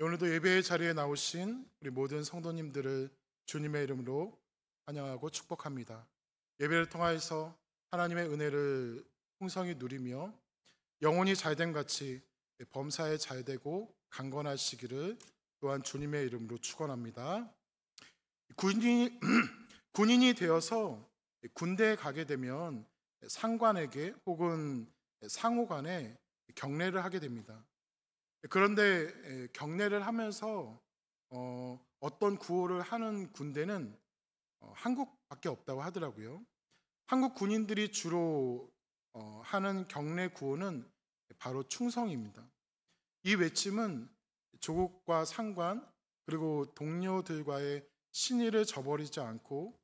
오늘도 예배의 자리에 나오신 우리 모든 성도님들을 주님의 이름으로 환영하고 축복합니다. 예배를 통하여서 하나님의 은혜를 풍성히 누리며 영혼이 잘됨 같이 범사에 잘되고 강건하시기를 또한 주님의 이름으로 축원합니다. 군인이 되어서 군대에 가게 되면 상관에게 혹은 상호간에 경례를 하게 됩니다. 그런데 경례를 하면서 어떤 구호를 하는 군대는 한국밖에 없다고 하더라고요. 한국 군인들이 주로 하는 경례 구호는 바로 충성입니다. 이 외침은 조국과 상관 그리고 동료들과의 신의를 저버리지 않고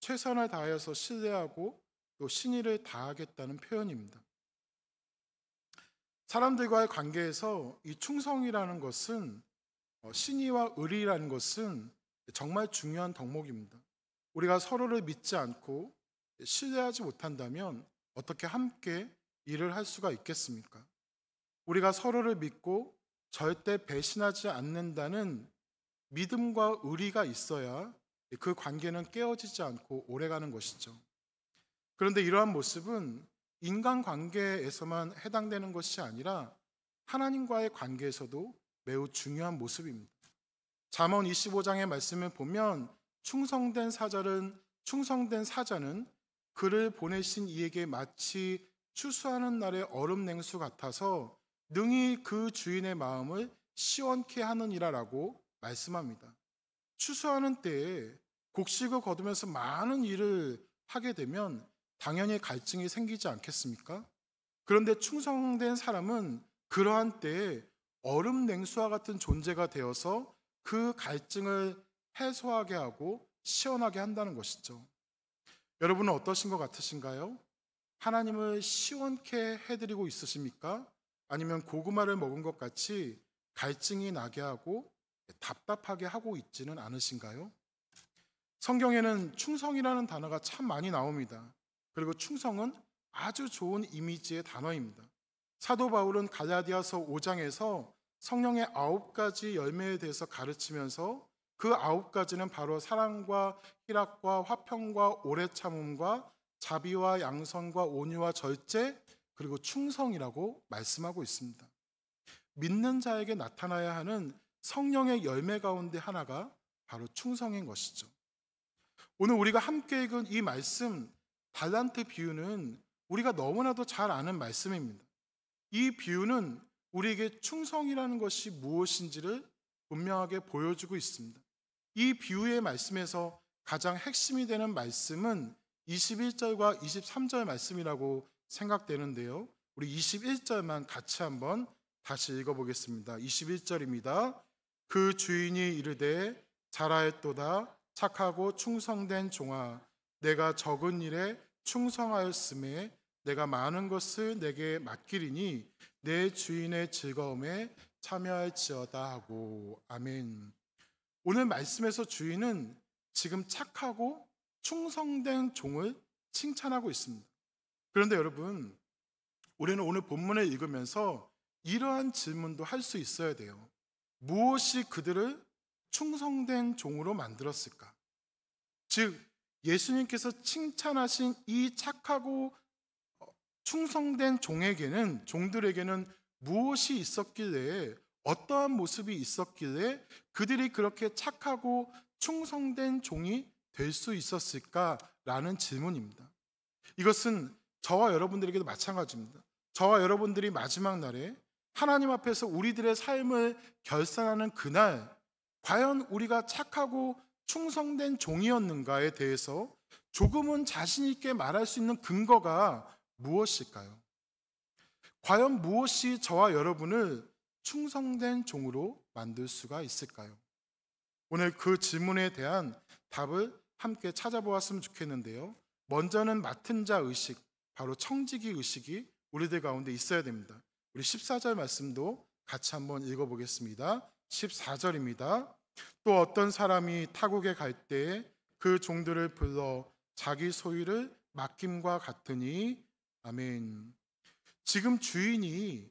최선을 다해서 신뢰하고 또 신의를 다하겠다는 표현입니다. 사람들과의 관계에서 이 충성이라는 것은 신의와 의리라는 것은 정말 중요한 덕목입니다. 우리가 서로를 믿지 않고 신뢰하지 못한다면 어떻게 함께 일을 할 수가 있겠습니까? 우리가 서로를 믿고 절대 배신하지 않는다는 믿음과 의리가 있어야 그 관계는 깨어지지 않고 오래가는 것이죠. 그런데 이러한 모습은 인간관계에서만 해당되는 것이 아니라 하나님과의 관계에서도 매우 중요한 모습입니다. 잠언 25장의 말씀을 보면 충성된 사자는 그를 보내신 이에게 마치 추수하는 날의 얼음 냉수 같아서 능히 그 주인의 마음을 시원케 하느니라 라고 말씀합니다. 추수하는 때에 곡식을 거두면서 많은 일을 하게 되면 당연히 갈증이 생기지 않겠습니까? 그런데 충성된 사람은 그러한 때에 얼음 냉수와 같은 존재가 되어서 그 갈증을 해소하게 하고 시원하게 한다는 것이죠. 여러분은 어떠신 것 같으신가요? 하나님을 시원케 해드리고 있으십니까? 아니면 고구마를 먹은 것 같이 갈증이 나게 하고 답답하게 하고 있지는 않으신가요? 성경에는 충성이라는 단어가 참 많이 나옵니다. 그리고 충성은 아주 좋은 이미지의 단어입니다. 사도 바울은 갈라디아서 5장에서 성령의 9가지 열매에 대해서 가르치면서 그 9가지는 바로 사랑과 희락과 화평과 오래 참음과 자비와 양선과 온유와 절제 그리고 충성이라고 말씀하고 있습니다. 믿는 자에게 나타나야 하는 성령의 열매 가운데 하나가 바로 충성인 것이죠. 오늘 우리가 함께 읽은 이 말씀 달란트 비유는 우리가 너무나도 잘 아는 말씀입니다. 이 비유는 우리에게 충성이라는 것이 무엇인지를 분명하게 보여주고 있습니다. 이 비유의 말씀에서 가장 핵심이 되는 말씀은 21절과 23절 말씀이라고 생각되는데요. 우리 21절만 같이 한번 다시 읽어보겠습니다. 21절입니다. 그 주인이 이르되 잘하였도다 착하고 충성된 종아 내가 적은 일에 충성하였음에 내가 많은 것을 내게 맡기리니 내 주인의 즐거움에 참여할지어다 하고 아멘. 오늘 말씀에서 주인은 지금 착하고 충성된 종을 칭찬하고 있습니다. 그런데 여러분, 우리는 오늘 본문을 읽으면서 이러한 질문도 할 수 있어야 돼요. 무엇이 그들을 충성된 종으로 만들었을까? 즉, 예수님께서 칭찬하신 이 착하고 충성된 종들에게는 무엇이 있었길래 어떠한 모습이 있었길래 그들이 그렇게 착하고 충성된 종이 될 수 있었을까라는 질문입니다. 이것은 저와 여러분들에게도 마찬가지입니다. 저와 여러분들이 마지막 날에 하나님 앞에서 우리들의 삶을 결산하는 그날 과연 우리가 착하고 충성된 종이었는가에 대해서 조금은 자신 있게 말할 수 있는 근거가 무엇일까요? 과연 무엇이 저와 여러분을 충성된 종으로 만들 수가 있을까요? 오늘 그 질문에 대한 답을 함께 찾아보았으면 좋겠는데요. 먼저는 맡은 자 의식, 바로 청지기 의식이 우리들 가운데 있어야 됩니다. 우리 14절 말씀도 같이 한번 읽어보겠습니다. 14절입니다. 또 어떤 사람이 타국에 갈 때에 그 종들을 불러 자기 소유를 맡김과 같으니 아멘. 지금 주인이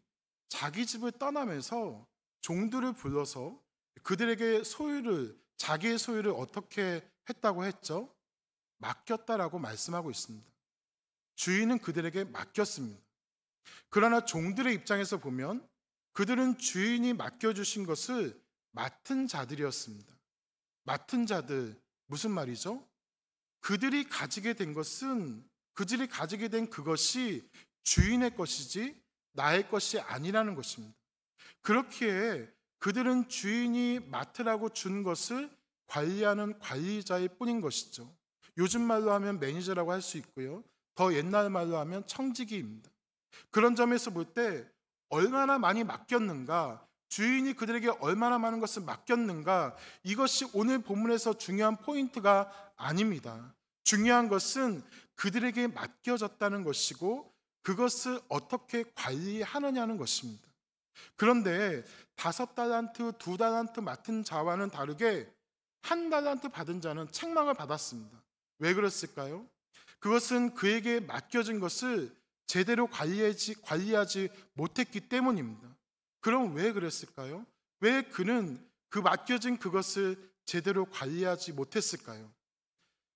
자기 집을 떠나면서 종들을 불러서 그들에게 자기의 소유를 어떻게 했다고 했죠? 맡겼다라고 말씀하고 있습니다. 주인은 그들에게 맡겼습니다. 그러나 종들의 입장에서 보면 그들은 주인이 맡겨주신 것을 맡은 자들이었습니다. 맡은 자들, 무슨 말이죠? 그들이 가지게 된 그것이 주인의 것이지 나의 것이 아니라는 것입니다. 그렇기에 그들은 주인이 맡으라고 준 것을 관리하는 관리자일 뿐인 것이죠. 요즘 말로 하면 매니저라고 할 수 있고요. 더 옛날 말로 하면 청지기입니다. 그런 점에서 볼 때 얼마나 많이 맡겼는가, 주인이 그들에게 얼마나 많은 것을 맡겼는가, 이것이 오늘 본문에서 중요한 포인트가 아닙니다. 중요한 것은 그들에게 맡겨졌다는 것이고 그것을 어떻게 관리하느냐는 것입니다. 그런데 5달란트, 2달란트 맡은 자와는 다르게 1달란트 받은 자는 책망을 받았습니다. 왜 그랬을까요? 그것은 그에게 맡겨진 것을 제대로 관리하지 못했기 때문입니다. 그럼 왜 그랬을까요? 왜 그는 그 맡겨진 그것을 제대로 관리하지 못했을까요?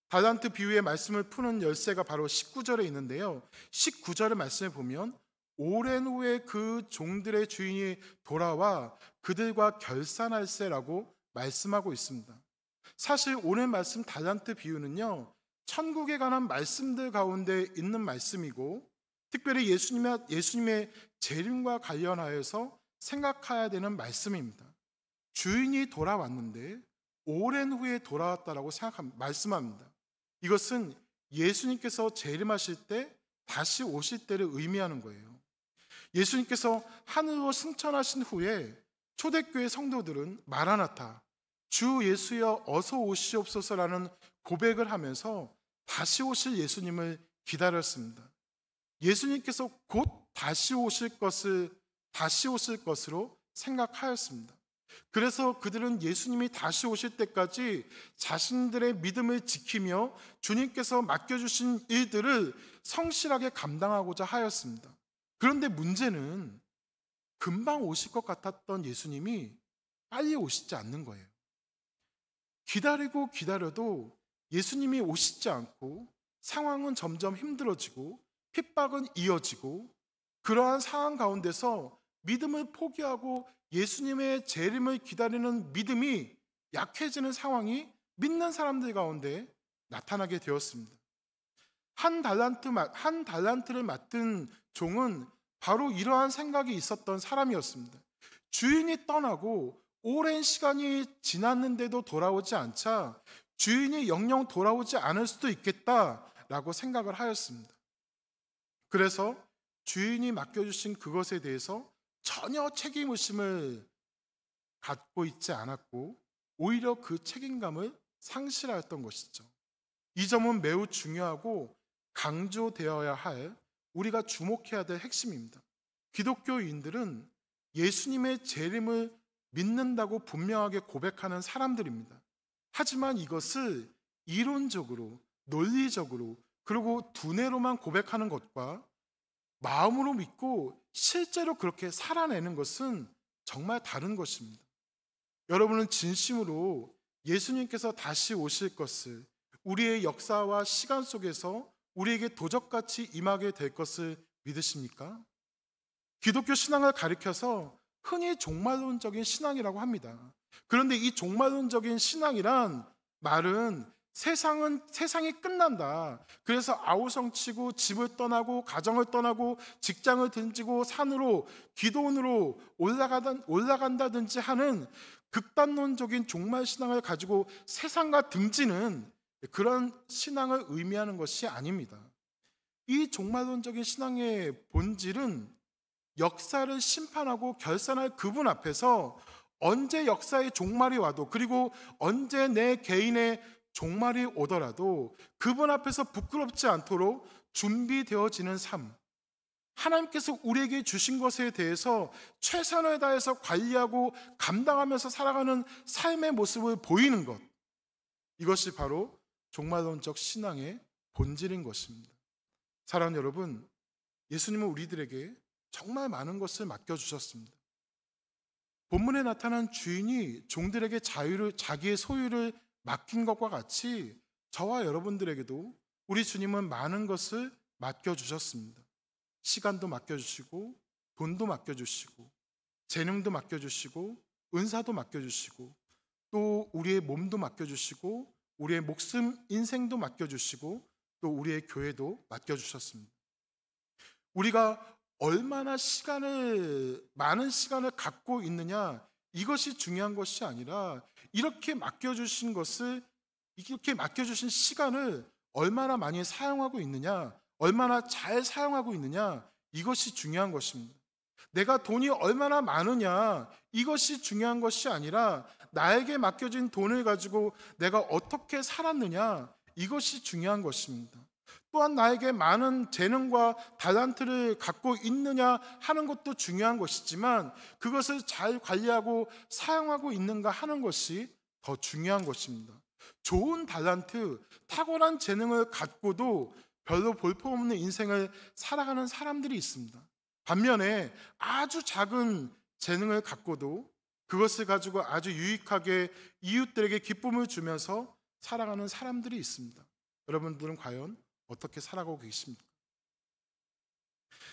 달란트 비유의 말씀을 푸는 열쇠가 바로 19절에 있는데요. 19절의 말씀을 보면 오랜 후에 그 종들의 주인이 돌아와 그들과 결산할세라고 말씀하고 있습니다. 사실 오늘 말씀 달란트 비유는요, 천국에 관한 말씀들 가운데 있는 말씀이고 특별히 예수님의 재림과 관련하여서 생각해야 되는 말씀입니다. 주인이 돌아왔는데 오랜 후에 돌아왔다라고 말씀합니다. 이것은 예수님께서 재림하실 때 다시 오실 때를 의미하는 거예요. 예수님께서 하늘로 승천하신 후에 초대교회 성도들은 마라나타, 주 예수여 어서 오시옵소서라는 고백을 하면서 다시 오실 예수님을 기다렸습니다. 예수님께서 곧 다시 오실 것으로 생각하였습니다. 그래서 그들은 예수님이 다시 오실 때까지 자신들의 믿음을 지키며 주님께서 맡겨주신 일들을 성실하게 감당하고자 하였습니다. 그런데 문제는 금방 오실 것 같았던 예수님이 빨리 오시지 않는 거예요. 기다려도 예수님이 오시지 않고 상황은 점점 힘들어지고 핍박은 이어지고 그러한 상황 가운데서 믿음을 포기하고 예수님의 재림을 기다리는 믿음이 약해지는 상황이 믿는 사람들 가운데 나타나게 되었습니다. 한 달란트를 맡은 종은 바로 이러한 생각이 있었던 사람이었습니다. 주인이 떠나고 오랜 시간이 지났는데도 돌아오지 않자 주인이 영영 돌아오지 않을 수도 있겠다라고 생각을 하였습니다. 그래서 주인이 맡겨주신 그것에 대해서 전혀 책임의식을 갖고 있지 않았고 오히려 그 책임감을 상실하였던 것이죠. 이 점은 매우 중요하고 강조되어야 할, 우리가 주목해야 될 핵심입니다. 기독교인들은 예수님의 재림을 믿는다고 분명하게 고백하는 사람들입니다. 하지만 이것을 이론적으로, 논리적으로, 그리고 두뇌로만 고백하는 것과 마음으로 믿고 실제로 그렇게 살아내는 것은 정말 다른 것입니다. 여러분은 진심으로 예수님께서 다시 오실 것을, 우리의 역사와 시간 속에서 우리에게 도적같이 임하게 될 것을 믿으십니까? 기독교 신앙을 가리켜서 흔히 종말론적인 신앙이라고 합니다. 그런데 이 종말론적인 신앙이란 말은 세상이 끝난다, 그래서 아우성치고 집을 떠나고 가정을 떠나고 직장을 던지고 산으로 기도원으로 올라간다든지 하는 극단론적인 종말신앙을 가지고 세상과 등지는 그런 신앙을 의미하는 것이 아닙니다. 이 종말론적인 신앙의 본질은 역사를 심판하고 결산할 그분 앞에서 언제 역사의 종말이 와도, 그리고 언제 내 개인의 종말이 오더라도 그분 앞에서 부끄럽지 않도록 준비되어지는 삶, 하나님께서 우리에게 주신 것에 대해서 최선을 다해서 관리하고 감당하면서 살아가는 삶의 모습을 보이는 것, 이것이 바로 종말론적 신앙의 본질인 것입니다. 사랑하는 여러분, 예수님은 우리들에게 정말 많은 것을 맡겨주셨습니다. 본문에 나타난 주인이 종들에게 자기의 소유를 맡긴 것과 같이 저와 여러분들에게도 우리 주님은 많은 것을 맡겨주셨습니다. 시간도 맡겨주시고, 돈도 맡겨주시고, 재능도 맡겨주시고, 은사도 맡겨주시고, 또 우리의 몸도 맡겨주시고, 우리의 목숨, 인생도 맡겨주시고, 또 우리의 교회도 맡겨주셨습니다. 우리가 얼마나 많은 시간을 갖고 있느냐, 이것이 중요한 것이 아니라 이렇게 맡겨주신 시간을 얼마나 많이 사용하고 있느냐, 얼마나 잘 사용하고 있느냐, 이것이 중요한 것입니다. 내가 돈이 얼마나 많으냐, 이것이 중요한 것이 아니라 나에게 맡겨진 돈을 가지고 내가 어떻게 살았느냐, 이것이 중요한 것입니다. 또한 나에게 많은 재능과 달란트를 갖고 있느냐 하는 것도 중요한 것이지만 그것을 잘 관리하고 사용하고 있는가 하는 것이 더 중요한 것입니다. 좋은 달란트, 탁월한 재능을 갖고도 별로 볼품없는 인생을 살아가는 사람들이 있습니다. 반면에 아주 작은 재능을 갖고도 그것을 가지고 아주 유익하게 이웃들에게 기쁨을 주면서 살아가는 사람들이 있습니다. 여러분들은 과연 어떻게 살아가고 계십니까?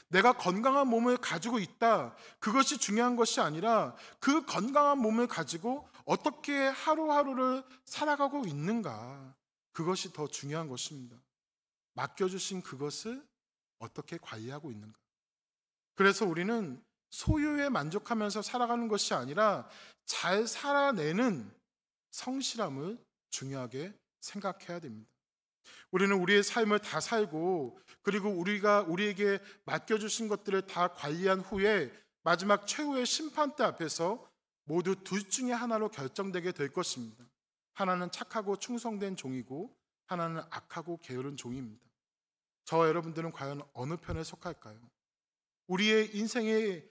내가 건강한 몸을 가지고 있다, 그것이 중요한 것이 아니라 그 건강한 몸을 가지고 어떻게 하루하루를 살아가고 있는가, 그것이 더 중요한 것입니다. 맡겨주신 그것을 어떻게 관리하고 있는가. 그래서 우리는 소유에 만족하면서 살아가는 것이 아니라 잘 살아내는 성실함을 중요하게 생각해야 됩니다. 우리는 우리의 삶을 다 살고 그리고 우리에게 맡겨주신 것들을 다 관리한 후에 마지막 최후의 심판대 앞에서 모두 둘 중에 하나로 결정되게 될 것입니다. 하나는 착하고 충성된 종이고 하나는 악하고 게으른 종입니다. 저와 여러분들은 과연 어느 편에 속할까요? 우리의 인생에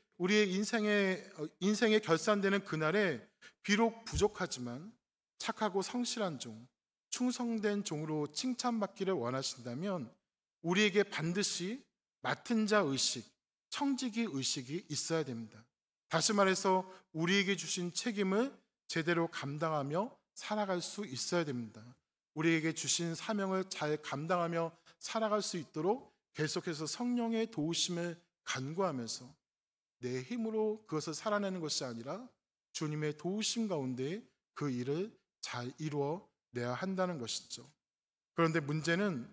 결산되는 그날에 비록 부족하지만 착하고 성실한 종, 충성된 종으로 칭찬받기를 원하신다면 우리에게 반드시 맡은 자 의식, 청지기 의식이 있어야 됩니다. 다시 말해서 우리에게 주신 책임을 제대로 감당하며 살아갈 수 있어야 됩니다. 우리에게 주신 사명을 잘 감당하며 살아갈 수 있도록 계속해서 성령의 도우심을 간구하면서 내 힘으로 그것을 살아내는 것이 아니라 주님의 도우심 가운데 그 일을 잘 이루어내야 한다는 것이죠. 그런데 문제는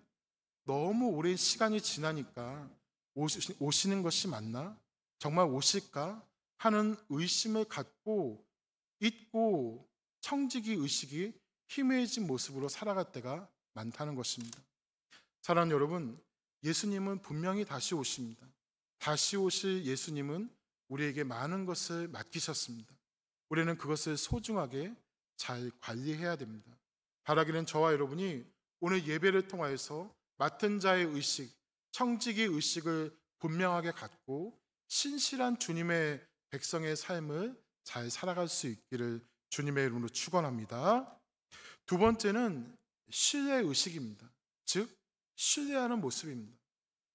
너무 오랜 시간이 지나니까 오시는 것이 맞나? 정말 오실까? 하는 의심을 갖고 잊고 청지기 의식이 희미해진 모습으로 살아갈 때가 많다는 것입니다. 사랑하는 여러분, 예수님은 분명히 다시 오십니다. 다시 오실 예수님은 우리에게 많은 것을 맡기셨습니다. 우리는 그것을 소중하게 잘 관리해야 됩니다. 바라기는 저와 여러분이 오늘 예배를 통하여서 맡은 자의 의식, 청지기 의식을 분명하게 갖고 신실한 주님의 백성의 삶을 잘 살아갈 수 있기를 주님의 이름으로 축원합니다. 두 번째는 신뢰 의식입니다. 즉 신뢰하는 모습입니다.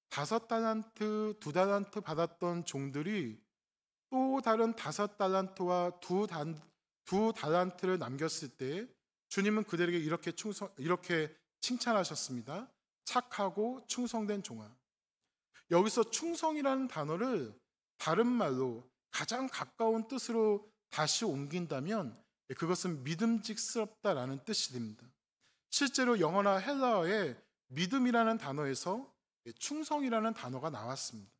5달란트, 2달란트 받았던 종들이 또 다른 5달란트와 2달란트를 남겼을 때 주님은 그들에게 이렇게 칭찬하셨습니다. 착하고 충성된 종아. 여기서 충성이라는 단어를 다른 말로 가장 가까운 뜻으로 다시 옮긴다면 그것은 믿음직스럽다라는 뜻이 됩니다. 실제로 영어나 헬라어에 믿음이라는 단어에서 충성이라는 단어가 나왔습니다.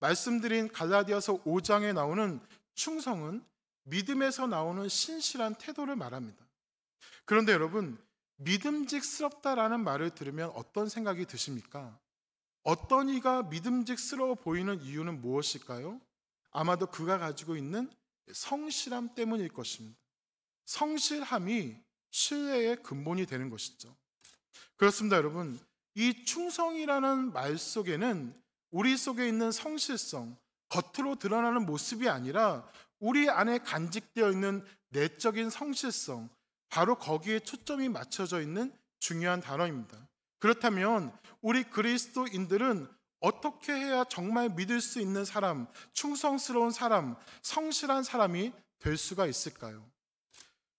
말씀드린 갈라디아서 5장에 나오는 충성은 믿음에서 나오는 신실한 태도를 말합니다. 그런데 여러분, 믿음직스럽다라는 말을 들으면 어떤 생각이 드십니까? 어떤 이가 믿음직스러워 보이는 이유는 무엇일까요? 아마도 그가 가지고 있는 성실함 때문일 것입니다. 성실함이 신뢰의 근본이 되는 것이죠. 그렇습니다, 여러분. 이 충성이라는 말 속에는 우리 속에 있는 성실성, 겉으로 드러나는 모습이 아니라 우리 안에 간직되어 있는 내적인 성실성, 바로 거기에 초점이 맞춰져 있는 중요한 단어입니다. 그렇다면 우리 그리스도인들은 어떻게 해야 정말 믿을 수 있는 사람, 충성스러운 사람, 성실한 사람이 될 수가 있을까요?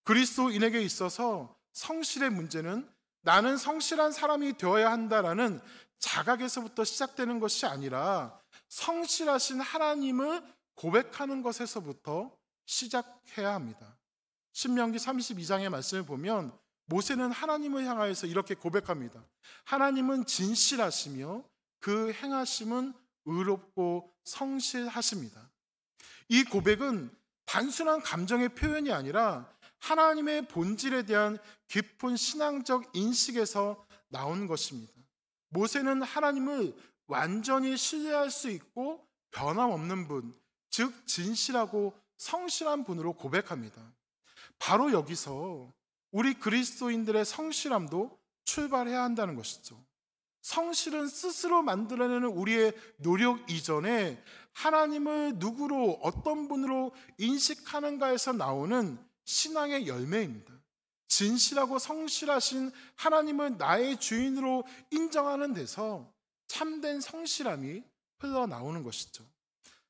그리스도인에게 있어서 성실의 문제는 나는 성실한 사람이 되어야 한다라는 자각에서부터 시작되는 것이 아니라 성실하신 하나님을 고백하는 것에서부터 시작해야 합니다. 신명기 32장의 말씀을 보면 모세는 하나님을 향하여서 이렇게 고백합니다. 하나님은 진실하시며 그 행하심은 의롭고 성실하십니다. 이 고백은 단순한 감정의 표현이 아니라 하나님의 본질에 대한 깊은 신앙적 인식에서 나온 것입니다. 모세는 하나님을 완전히 신뢰할 수 있고 변함없는 분, 즉 진실하고 성실한 분으로 고백합니다. 바로 여기서 우리 그리스도인들의 성실함도 출발해야 한다는 것이죠. 성실은 스스로 만들어내는 우리의 노력 이전에 하나님을 누구로 어떤 분으로 인식하는가에서 나오는 신앙의 열매입니다. 진실하고 성실하신 하나님을 나의 주인으로 인정하는 데서 참된 성실함이 흘러나오는 것이죠.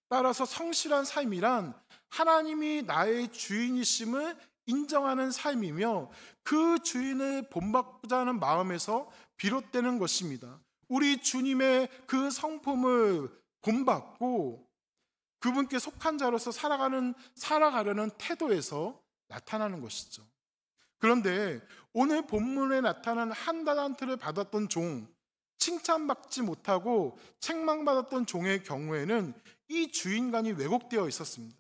따라서 성실한 삶이란 하나님이 나의 주인이심을 인정하는 삶이며 그 주인을 본받고자 하는 마음에서 비롯되는 것입니다. 우리 주님의 그 성품을 본받고 그분께 속한 자로서 살아가려는 태도에서 나타나는 것이죠. 그런데 오늘 본문에 나타난 한 달란트를 받았던 종, 칭찬받지 못하고 책망받았던 종의 경우에는 이 주인간이 왜곡되어 있었습니다.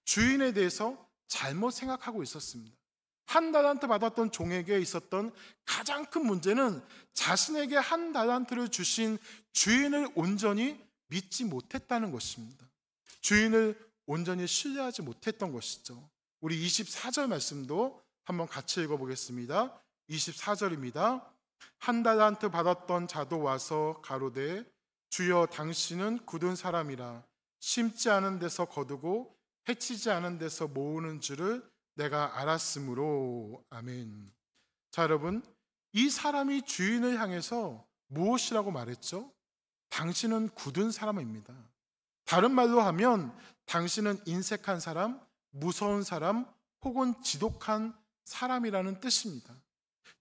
주인에 대해서 잘못 생각하고 있었습니다. 한 달란트 받았던 종에게 있었던 가장 큰 문제는 자신에게 한 달란트를 주신 주인을 온전히 믿지 못했다는 것입니다. 주인을 온전히 신뢰하지 못했던 것이죠. 우리 24절 말씀도 한번 같이 읽어보겠습니다. 24절입니다. 한 달란트 받았던 자도 와서 가로되 주여 당신은 굳은 사람이라 심지 않은 데서 거두고 해치지 않은 데서 모으는 줄을 내가 알았으므로. 아멘. 자, 여러분, 이 사람이 주인을 향해서 무엇이라고 말했죠? 당신은 굳은 사람입니다. 다른 말로 하면 당신은 인색한 사람, 무서운 사람, 혹은 지독한 사람이라는 뜻입니다.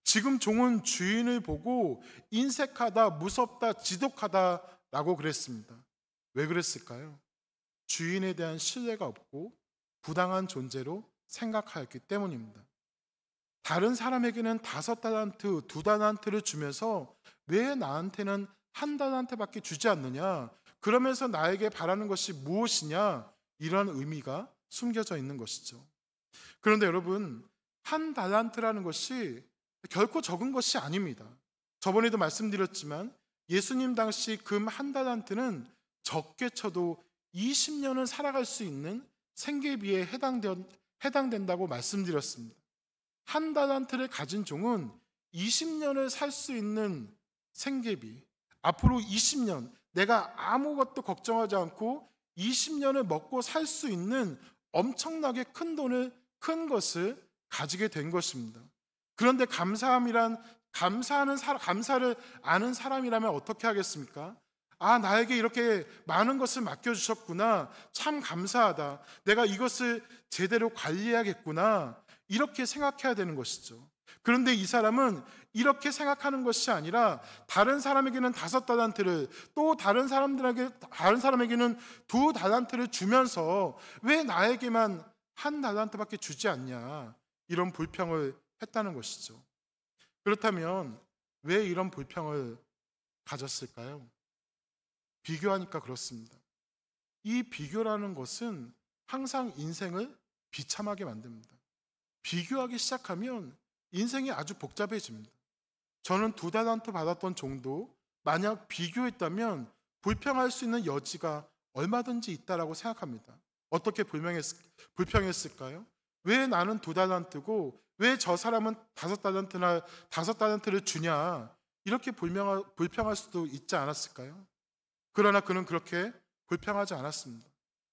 지금 종은 주인을 보고 인색하다, 무섭다, 지독하다라고 그랬습니다. 왜 그랬을까요? 주인에 대한 신뢰가 없고 부당한 존재로 생각하였기 때문입니다. 다른 사람에게는 5달란트, 2달란트를 주면서 왜 나한테는 1달란트밖에 주지 않느냐? 그러면서 나에게 바라는 것이 무엇이냐? 이런 의미가 숨겨져 있는 것이죠. 그런데 여러분, 1달란트라는 것이 결코 적은 것이 아닙니다. 저번에도 말씀드렸지만 예수님 당시 금 1달란트는 적게 쳐도 20년을 살아갈 수 있는 생계비에 해당된다고 말씀드렸습니다. 1달란트를 가진 종은 20년을 살 수 있는 생계비, 앞으로 20년 내가 아무것도 걱정하지 않고 20년을 먹고 살 수 있는 엄청나게 큰 것을 가지게 된 것입니다. 그런데 감사를 아는 사람이라면 어떻게 하겠습니까? 아, 나에게 이렇게 많은 것을 맡겨주셨구나. 참 감사하다. 내가 이것을 제대로 관리해야겠구나. 이렇게 생각해야 되는 것이죠. 그런데 이 사람은 이렇게 생각하는 것이 아니라 다른 사람에게는 5달란트를, 또 다른 사람에게는 2달란트를 주면서 왜 나에게만 1달란트밖에 주지 않냐, 이런 불평을 했다는 것이죠. 그렇다면 왜 이런 불평을 가졌을까요? 비교하니까 그렇습니다. 이 비교라는 것은 항상 인생을 비참하게 만듭니다. 비교하기 시작하면 인생이 아주 복잡해집니다. 저는 2달란트 받았던 종도 만약 비교했다면 불평할 수 있는 여지가 얼마든지 있다라고 생각합니다. 어떻게 불평했을까요? 왜 나는 2달란트고 왜 저 사람은 5달란트를 주냐, 이렇게 불평할 수도 있지 않았을까요? 그러나 그는 그렇게 불평하지 않았습니다.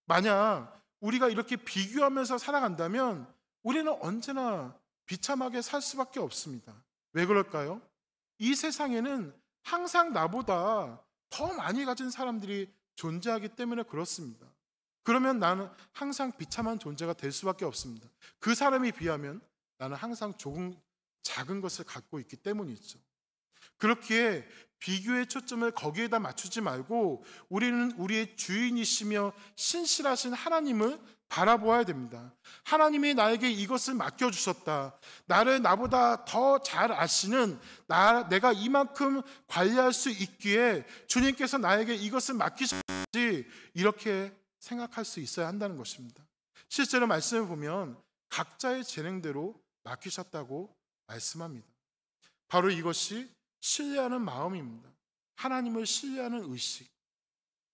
만약 우리가 이렇게 비교하면서 살아간다면 우리는 언제나 비참하게 살 수밖에 없습니다. 왜 그럴까요? 이 세상에는 항상 나보다 더 많이 가진 사람들이 존재하기 때문에 그렇습니다. 그러면 나는 항상 비참한 존재가 될 수밖에 없습니다. 그 사람에 비하면 나는 항상 조금 작은 것을 갖고 있기 때문이죠. 그렇기에 비교의 초점을 거기에다 맞추지 말고 우리는 우리의 주인이시며 신실하신 하나님을 바라보아야 됩니다. 하나님이 나에게 이것을 맡겨주셨다. 나를 나보다 더 잘 아시는 내가 이만큼 관리할 수 있기에 주님께서 나에게 이것을 맡기셨지, 이렇게 생각할 수 있어야 한다는 것입니다. 실제로 말씀을 보면 각자의 재능대로 맡기셨다고 말씀합니다. 바로 이것이 신뢰하는 마음입니다. 하나님을 신뢰하는 의식,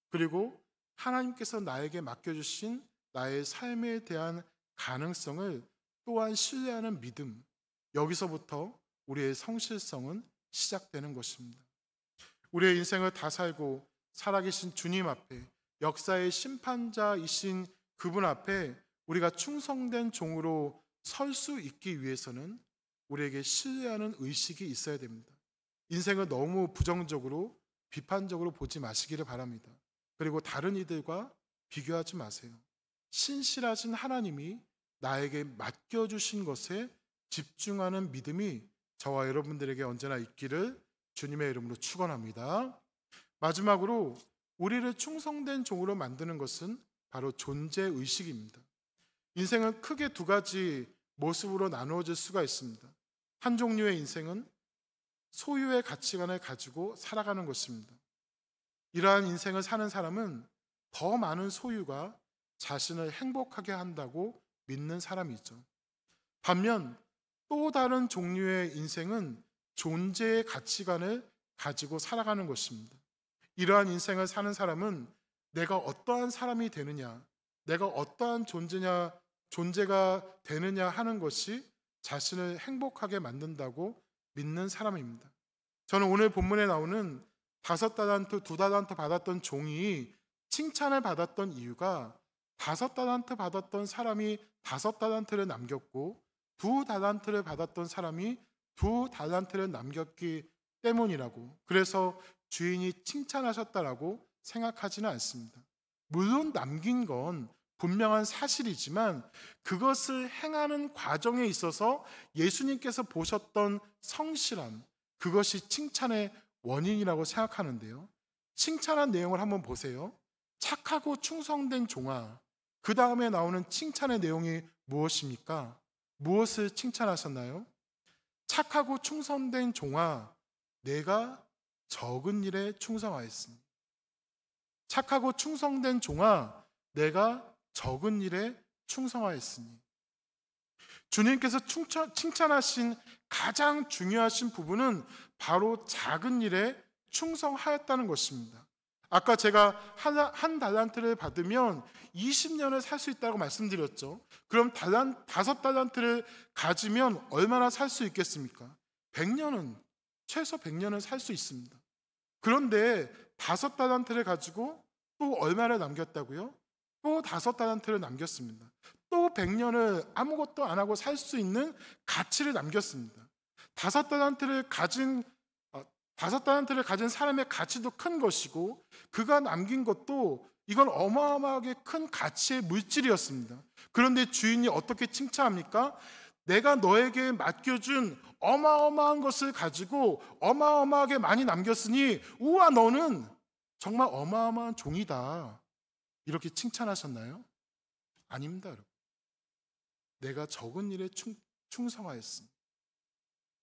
그리고 하나님께서 나에게 맡겨주신 나의 삶에 대한 가능성을 또한 신뢰하는 믿음, 여기서부터 우리의 성실성은 시작되는 것입니다. 우리의 인생을 다 살고 살아계신 주님 앞에, 역사의 심판자이신 그분 앞에 우리가 충성된 종으로 설 수 있기 위해서는 우리에게 신뢰하는 의식이 있어야 됩니다. 인생을 너무 부정적으로 비판적으로 보지 마시기를 바랍니다. 그리고 다른 이들과 비교하지 마세요. 신실하신 하나님이 나에게 맡겨주신 것에 집중하는 믿음이 저와 여러분들에게 언제나 있기를 주님의 이름으로 축원합니다. 마지막으로 우리를 충성된 종으로 만드는 것은 바로 존재의식입니다. 인생은 크게 두 가지 모습으로 나누어질 수가 있습니다. 한 종류의 인생은 소유의 가치관을 가지고 살아가는 것입니다. 이러한 인생을 사는 사람은 더 많은 소유가 자신을 행복하게 한다고 믿는 사람이죠. 반면 또 다른 종류의 인생은 존재의 가치관을 가지고 살아가는 것입니다. 이러한 인생을 사는 사람은 내가 어떠한 사람이 되느냐, 내가 어떠한 존재가 되느냐 하는 것이 자신을 행복하게 만든다고 믿는 사람입니다. 저는 오늘 본문에 나오는 5달란트, 2달란트 받았던 종이 칭찬을 받았던 이유가 5달란트 받았던 사람이 5달란트를 남겼고 2달란트를 받았던 사람이 2달란트를 남겼기 때문이라고, 그래서 주인이 칭찬하셨다라고 생각하지는 않습니다. 물론 남긴 건 분명한 사실이지만 그것을 행하는 과정에 있어서 예수님께서 보셨던 성실함, 그것이 칭찬의 원인이라고 생각하는데요. 칭찬한 내용을 한번 보세요. 착하고 충성된 종아, 그 다음에 나오는 칭찬의 내용이 무엇입니까? 무엇을 칭찬하셨나요? 착하고 충성된 종아, 내가 적은 일에 충성하였으니. 착하고 충성된 종아, 내가 적은 일에 충성하였으니. 주님께서 칭찬하신 가장 중요하신 부분은 바로 작은 일에 충성하였다는 것입니다. 아까 제가 한 달란트를 받으면 20년을 살 수 있다고 말씀드렸죠. 그럼 5달란트를 가지면 얼마나 살 수 있겠습니까? 100년은, 최소 100년은 살 수 있습니다. 그런데 5달란트를 가지고 또 얼마를 남겼다고요? 또 5달란트를 남겼습니다. 또 100년을 아무것도 안 하고 살 수 있는 가치를 남겼습니다. 5달란트를 가진 사람의 가치도 큰 것이고, 그가 남긴 것도 이건 어마어마하게 큰 가치의 물질이었습니다. 그런데 주인이 어떻게 칭찬합니까? 내가 너에게 맡겨준 어마어마한 것을 가지고 어마어마하게 많이 남겼으니 우와, 너는 정말 어마어마한 종이다, 이렇게 칭찬하셨나요? 아닙니다, 여러분. 내가 적은 일에 충성하였습니다.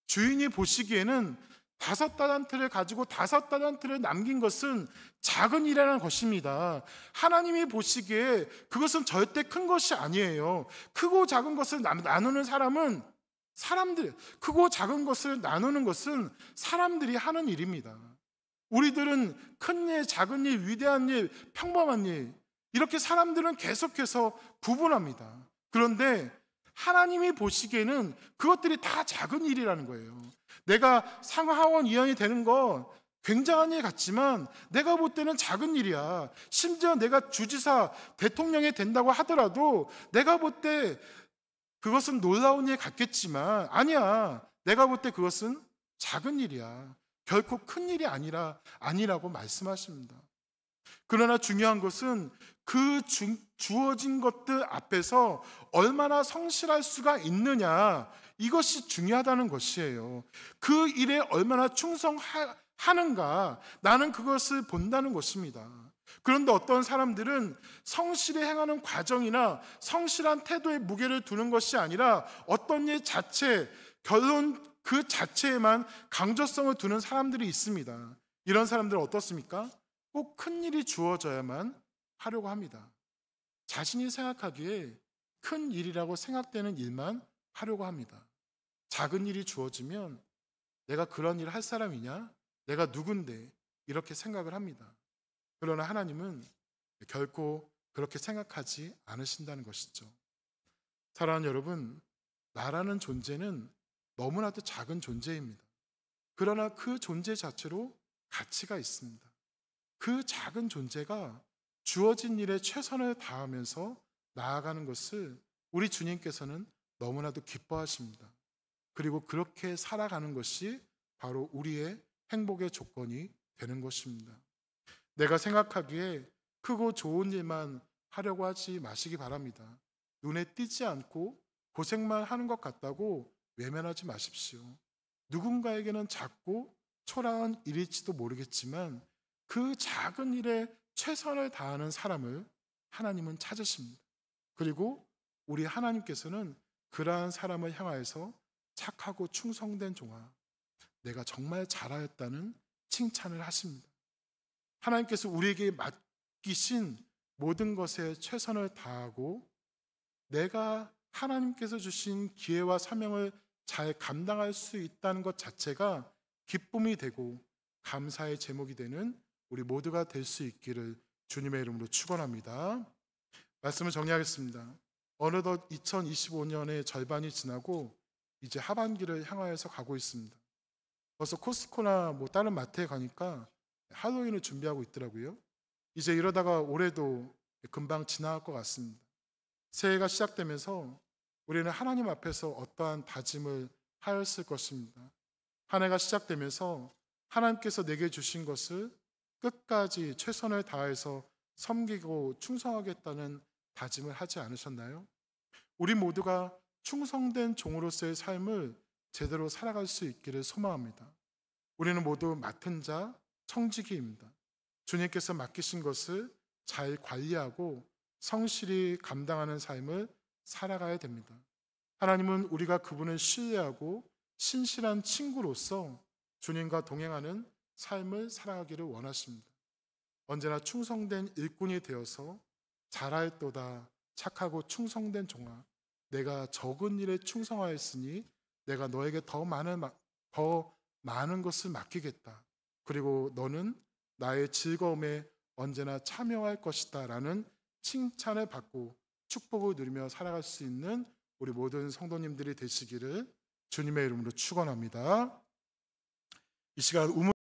주인이 보시기에는 5달란트를 가지고 5달란트를 남긴 것은 작은 일이라는 것입니다. 하나님이 보시기에 그것은 절대 큰 것이 아니에요. 크고 작은 것을 나누는 사람은 크고 작은 것을 나누는 것은 사람들이 하는 일입니다. 우리들은 큰 일, 작은 일, 위대한 일, 평범한 일, 이렇게 사람들은 계속해서 구분합니다. 그런데 하나님이 보시기에는 그것들이 다 작은 일이라는 거예요. 내가 상하원 의원이 되는 건 굉장한 일 같지만 내가 볼 때는 작은 일이야. 심지어 내가 주지사, 대통령이 된다고 하더라도 내가 볼 때 그것은 놀라운 일 같겠지만 아니야. 내가 볼 때 그것은 작은 일이야. 결코 큰 일이 아니라고 말씀하십니다. 그러나 중요한 것은 주어진 것들 앞에서 얼마나 성실할 수가 있느냐, 이것이 중요하다는 것이에요. 그 일에 얼마나 충성하는가, 나는 그것을 본다는 것입니다. 그런데 어떤 사람들은 성실히 행하는 과정이나 성실한 태도에 무게를 두는 것이 아니라 어떤 일 자체, 결론 그 자체에만 강조성을 두는 사람들이 있습니다. 이런 사람들은 어떻습니까? 꼭 큰 일이 주어져야만 하려고 합니다. 자신이 생각하기에 큰 일이라고 생각되는 일만 하려고 합니다. 작은 일이 주어지면 내가 그런 일을 할 사람이냐? 내가 누군데? 이렇게 생각을 합니다. 그러나 하나님은 결코 그렇게 생각하지 않으신다는 것이죠. 사랑하는 여러분, 나라는 존재는 너무나도 작은 존재입니다. 그러나 그 존재 자체로 가치가 있습니다. 그 작은 존재가 주어진 일에 최선을 다하면서 나아가는 것을 우리 주님께서는 너무나도 기뻐하십니다. 그리고 그렇게 살아가는 것이 바로 우리의 행복의 조건이 되는 것입니다. 내가 생각하기에 크고 좋은 일만 하려고 하지 마시기 바랍니다. 눈에 띄지 않고 고생만 하는 것 같다고 외면하지 마십시오. 누군가에게는 작고 초라한 일일지도 모르겠지만 그 작은 일에 최선을 다하는 사람을 하나님은 찾으십니다. 그리고 우리 하나님께서는 그러한 사람을 향하여서 착하고 충성된 종아, 내가 정말 잘하였다는 칭찬을 하십니다. 하나님께서 우리에게 맡기신 모든 것에 최선을 다하고 내가 하나님께서 주신 기회와 사명을 잘 감당할 수 있다는 것 자체가 기쁨이 되고 감사의 제목이 되는 우리 모두가 될 수 있기를 주님의 이름으로 축원합니다. 말씀을 정리하겠습니다. 어느덧 2025년의 절반이 지나고 이제 하반기를 향하여서 가고 있습니다. 벌써 코스트코나 다른 마트에 가니까 할로윈을 준비하고 있더라고요. 이제 이러다가 올해도 금방 지나갈 것 같습니다. 새해가 시작되면서 우리는 하나님 앞에서 어떠한 다짐을 하였을 것입니다. 한 해가 시작되면서 하나님께서 내게 주신 것을 끝까지 최선을 다해서 섬기고 충성하겠다는 다짐을 하지 않으셨나요? 우리 모두가 충성된 종으로서의 삶을 제대로 살아갈 수 있기를 소망합니다. 우리는 모두 맡은 자, 청지기입니다. 주님께서 맡기신 것을 잘 관리하고 성실히 감당하는 삶을 살아가야 됩니다. 하나님은 우리가 그분을 신뢰하고 신실한 친구로서 주님과 동행하는 삶을 살아가기를 원하십니다. 언제나 충성된 일꾼이 되어서 잘할도다 착하고 충성된 종아, 내가 적은 일에 충성하였으니 내가 너에게 더 많은 것을 맡기겠다. 그리고 너는 나의 즐거움에 언제나 참여할 것이다 라는 칭찬을 받고 축복을 누리며 살아갈 수 있는 우리 모든 성도님들이 되시기를 주님의 이름으로 축원합니다. 이 시간